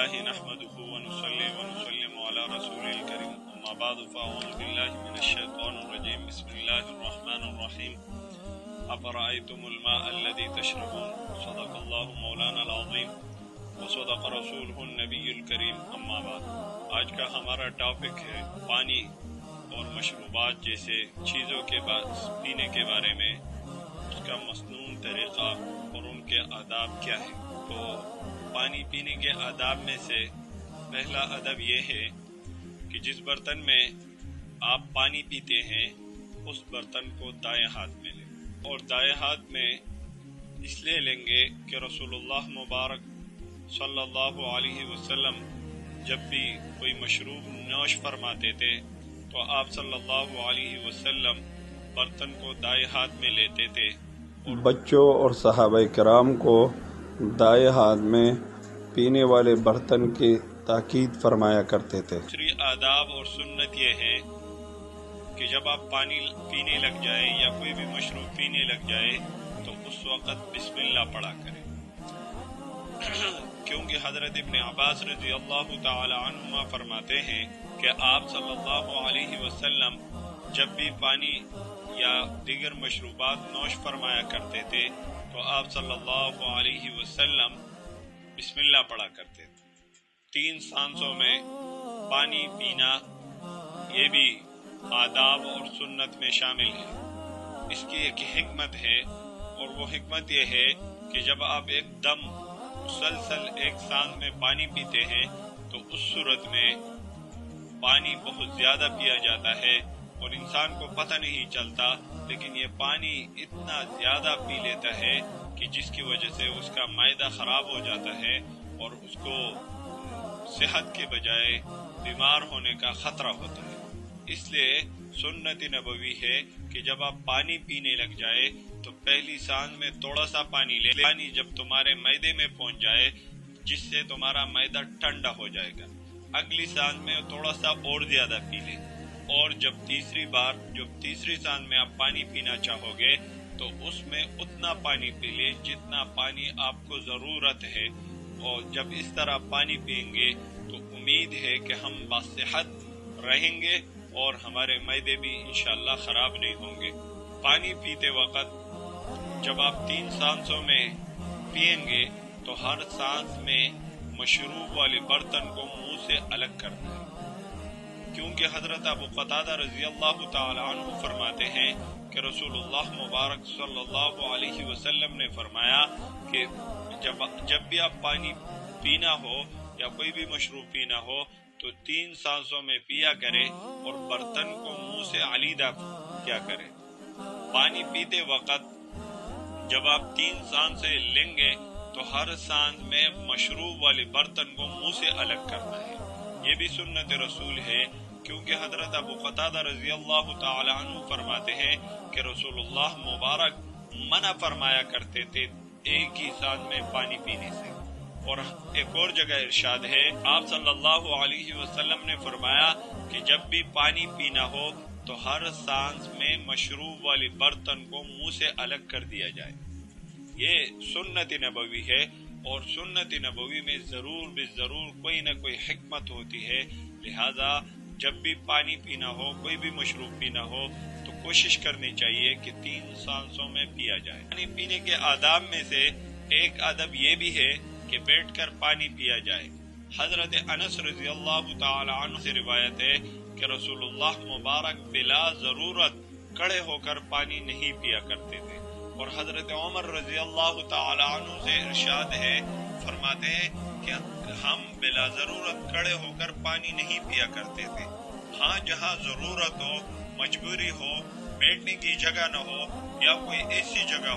لله نحمده ونصلي ونسلم على رسوله الكريم اما بعد فاعوذ بالله من الشيطان الرجيم بسم الله الرحمن الرحيم افرأيتم الماء الذي تشربون صدق الله مولانا العظيم وصدق رسوله النبي الكريم اما بعد. آج کا ہمارا ٹاپک ہے پانی اور مشروبات جیسے چیزوں کے پینے کے بارے میں، اس کا مصنون طریقہ اور ان کے آداب کیا ہے. تو پانی پینے کے آداب میں سے پہلا ادب یہ ہے کہ جس برتن میں آپ پانی پیتے ہیں اس برتن کو دائیں ہاتھ میں لیں، اور دائیں ہاتھ میں اس لیے لیں گے کہ رسول اللہ مبارک صلی اللہ علیہ وسلم جب بھی کوئی مشروب نوش فرماتے تھے تو آپ صلی اللہ علیہ وسلم برتن کو دائیں ہاتھ میں لیتے تھے. بچوں اور صحابہ کرام کو دائیں ہاتھ میں پینے والے برتن کی تاکید فرمایا کرتے تھے. دوسری آداب اور سنت یہ ہے کہ جب آپ پانی پینے لگ جائیں یا کوئی بھی مشروب پینے لگ جائے تو اس وقت بسم اللہ پڑھا کریں، کیونکہ حضرت ابن عباس رضی اللہ تعالی عنہما فرماتے ہیں کہ آپ صلی اللہ علیہ وسلم جب بھی پانی یا دیگر مشروبات نوش فرمایا کرتے تھے تو آپ صلی اللہ علیہ وسلم بسم اللہ پڑھا کرتے تھے. 3 سانسوں میں پانی پینا یہ بھی آداب اور سنت میں شامل ہے. اس کی ایک حکمت ہے اور وہ حکمت یہ ہے کہ جب آپ ایک دم مسلسل ایک سانس میں پانی پیتے ہیں تو اس صورت میں پانی بہت زیادہ پیا جاتا ہے اور انسان کو پتہ نہیں چلتا، لیکن یہ پانی اتنا زیادہ پی لیتا ہے کہ جس کی وجہ سے اس کا معدہ خراب ہو جاتا ہے اور اس کو صحت کے بجائے بیمار ہونے کا خطرہ ہوتا ہے. اس لیے سنت نبوی ہے کہ جب آپ پانی پینے لگ جائے تو پہلی سانس میں تھوڑا سا پانی لے، پانی جب تمہارے معدے میں پہنچ جائے جس سے تمہارا معدہ ٹھنڈا ہو جائے گا، اگلی سانس میں تھوڑا سا اور زیادہ پی لے، اور جب تیسری سانس میں آپ پانی پینا چاہو گے تو اس میں اتنا پانی پی لے جتنا پانی آپ کو ضرورت ہے. اور جب اس طرح پانی پئیں گے تو امید ہے کہ ہم باصحت رہیں گے اور ہمارے معدے بھی انشاءاللہ خراب نہیں ہوں گے. پانی پیتے وقت جب آپ 3 سانسوں میں پئیں گے تو ہر سانس میں مشروب والے برتن کو منہ سے الگ کرنا ہے، کیونکہ حضرت ابو قتادہ رضی اللہ تعالی عنہ فرماتے ہیں کہ رسول اللہ مبارک صلی اللہ علیہ وسلم نے فرمایا کہ جب بھی آپ پانی پینا ہو یا کوئی بھی مشروب پینا ہو تو 3 سانسوں میں پیا کرے اور برتن کو منہ سے علیحدہ کیا کرے. پانی پیتے وقت جب آپ 3 سانسیں لیں گے تو ہر سانس میں مشروب والے برتن کو منہ سے الگ کرنا ہے. یہ بھی سنت رسول ہے، کیونکہ حضرت ابو قتادہ رضی اللہ تعالی عنہ فرماتے ہیں کہ رسول اللہ مبارک منع فرمایا کرتے تھے ایک ہی سانس میں پانی پینے سے. اور ایک اور جگہ ارشاد ہے، آپ صلی اللہ علیہ وسلم نے فرمایا کہ جب بھی پانی پینا ہو تو ہر سانس میں مشروب والی برتن کو منہ سے الگ کر دیا جائے. یہ سنت نبوی ہے، اور سنت نبوی میں ضرور کوئی نہ کوئی حکمت ہوتی ہے. لہذا جب بھی پانی پینا ہو، کوئی بھی مشروب پینا ہو تو کوشش کرنی چاہیے کہ 3 سانسوں میں پیا جائے. پانی پینے کے آداب میں سے ایک ادب یہ بھی ہے کہ بیٹھ کر پانی پیا جائے. حضرت انس رضی اللہ تعالی عنہ سے روایت ہے کہ رسول اللہ مبارک بلا ضرورت کھڑے ہو کر پانی نہیں پیا کرتے تھے. اور حضرت عمر رضی اللہ تعالی عنہ سے ارشاد ہے، فرماتے ہیں کہ ہم بلا ضرورت کھڑے ہو کر پانی نہیں پیا کرتے تھے. ہاں جہاں ضرورت ہو، مجبوری ہو، بیٹھنے کی جگہ نہ ہو یا کوئی ایسی جگہ